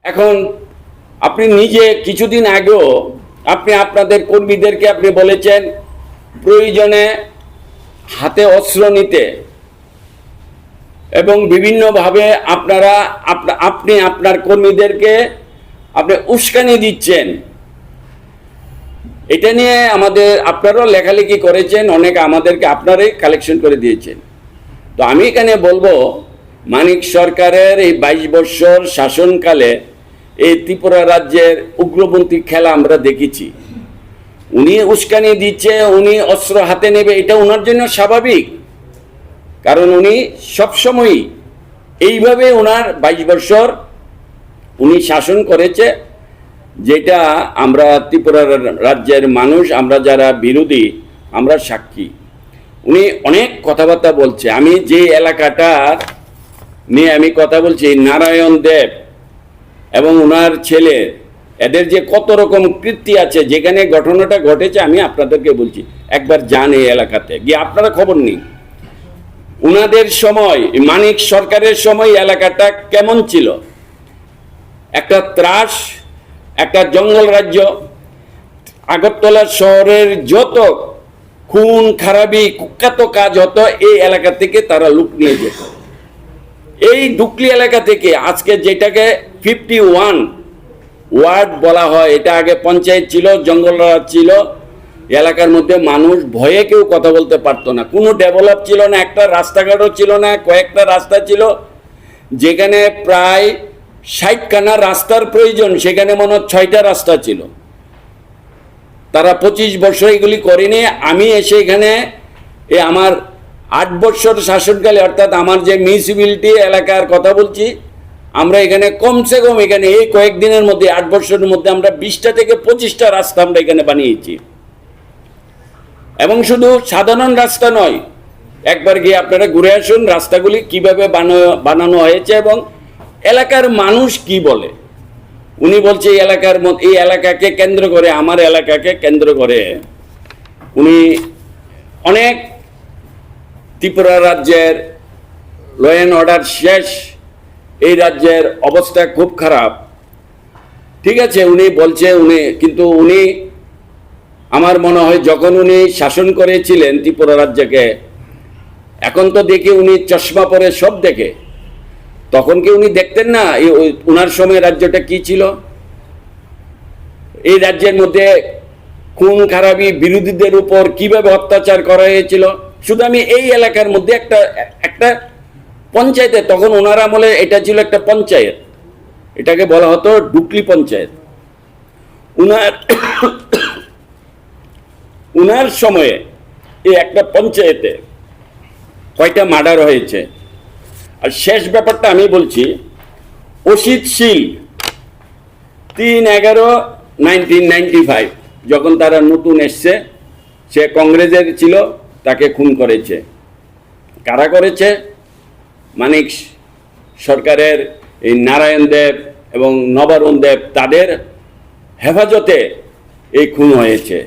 এখন আপনি নিজে কিছুদিন আগেও আপনি আপনাদের কর্মীদেরকে আপনি বলেছেন প্রয়োজনে হাতে অস্ত্র নিতে এবং বিভিন্নভাবে আপনি আপনার কর্মীদেরকে আপনি উস্কানি দিচ্ছেন। এটা নিয়ে আপনারাও লেখালেখি করেছেন, অনেক আমাদেরকে আপনারাই কালেকশন করে দিয়েছেন। তো আমি এখানে বলবো, মানিক সরকারের এই 22 বছর শাসনকালে এই ত্রিপুরা রাজ্যের উগ্রপন্থী খেলা আমরা দেখেছি। উনি উস্কানি দিচ্ছে, উনি অস্ত্র হাতে নেবে, এটা ওনার জন্য স্বাভাবিক, কারণ উনি সবসময়ই এইভাবে ওনার 22 বছর উনি শাসন করেছে, যেটা আমরা ত্রিপুরা রাজ্যের মানুষ, আমরা যারা বিরোধী, আমরা সাক্ষী। উনি অনেক কথাবার্তা বলছে। আমি যে এলাকাটার নিয়ে আমি কথা বলছি, নারায়ণ দেব এবং ওনার ছেলে, এদের যে কত রকম কীর্তি আছে, যেখানে ঘটনাটা ঘটেছে আমি আপনাদেরকে বলছি, একবার যান এই এলাকাতে গিয়ে, আপনারা খবর নিন উনাদের সময়, মানিক সরকারের সময় এলাকাটা কেমন ছিল। একটা ত্রাস, একটা জঙ্গল রাজ্য। আগরতলা শহরের যত খুন খারাপি কুখ্যাত কাজ হতো এই এলাকা থেকে তারা লুট নিয়ে যেত। এই ডুকলি এলাকা থেকে আজকে যেটাকে 51 ওয়ার্ড বলা হয়, এটা আগে পঞ্চায়েত ছিল, জঙ্গল রাজ ছিল। এলাকার মধ্যে মানুষ ভয়ে কেউ কথা বলতে পারতো না, কোনো ডেভেলপ ছিল না, একটা রাস্তাঘাটও ছিল না, কয়েকটা রাস্তা ছিল। যেখানে প্রায় 60খানা রাস্তার প্রয়োজন, সেখানে মনে হয় 6টা রাস্তা ছিল। তারা 25 বছর এগুলি করেনি। আমি এসে এখানে আমার 8 বছর শাসনকালে, অর্থাৎ আমার যে মিউনিসিপ্যালিটি এলাকার কথা বলছি, আমরা এখানে কমসে কম এখানে এই কয়েকদিনের মধ্যে 8 বছরের মধ্যে আমরা 20টা থেকে 25টা রাস্তা আমরা এখানে বানিয়েছি। এবং শুধু সাধারণ রাস্তা নয়, একবার গিয়ে আপনারা ঘুরে আসুন রাস্তাগুলি কিভাবে বানানো হয়েছে এবং এলাকার মানুষ কি বলে। উনি বলছে এই এলাকাকে কেন্দ্র করে, আমার এলাকাকে কেন্দ্র করে উনি অনেক, ত্রিপুরা রাজ্যের ল অ্যান্ড অর্ডার শেষ, এই রাজ্যের অবস্থা খুব খারাপ। ঠিক আছে, উনি বলছে, কিন্তু উনি আমার মনে হয় যখন উনি শাসন করেছিলেন ত্রিপুরা রাজ্যকে, এখন তো দেখি উনি চশমা পরে সব দেখে, তখন কি উনি দেখতেন না ওনার সময় রাজ্যটা কি ছিল। এই রাজ্যের মধ্যে খুন খারাপি, বিরোধীদের উপর কিভাবে অত্যাচার করা হয়েছিল। শুধু আমি এই এলাকার মধ্যে একটা পঞ্চায়েতে, তখন ওনার আমলে এটা ছিল একটা পঞ্চায়েত, এটাকে বলা হতো ডুকলি পঞ্চায়েত। উনার সময়ে এই একটা পঞ্চায়েতে কয়টা মার্ডার হয়েছে। আর শেষ ব্যাপারটা আমি বলছি, অসিত শীল 3/11/1995 যখন তারা নতুন এসছে, সে কংগ্রেসের ছিল, তাকে খুন করেছে। কারা করেছে? মানিক সরকারের এই নারায়ণ দেব এবং নবারুণ দেব, তাদের হেফাজতে এই খুন হয়েছে।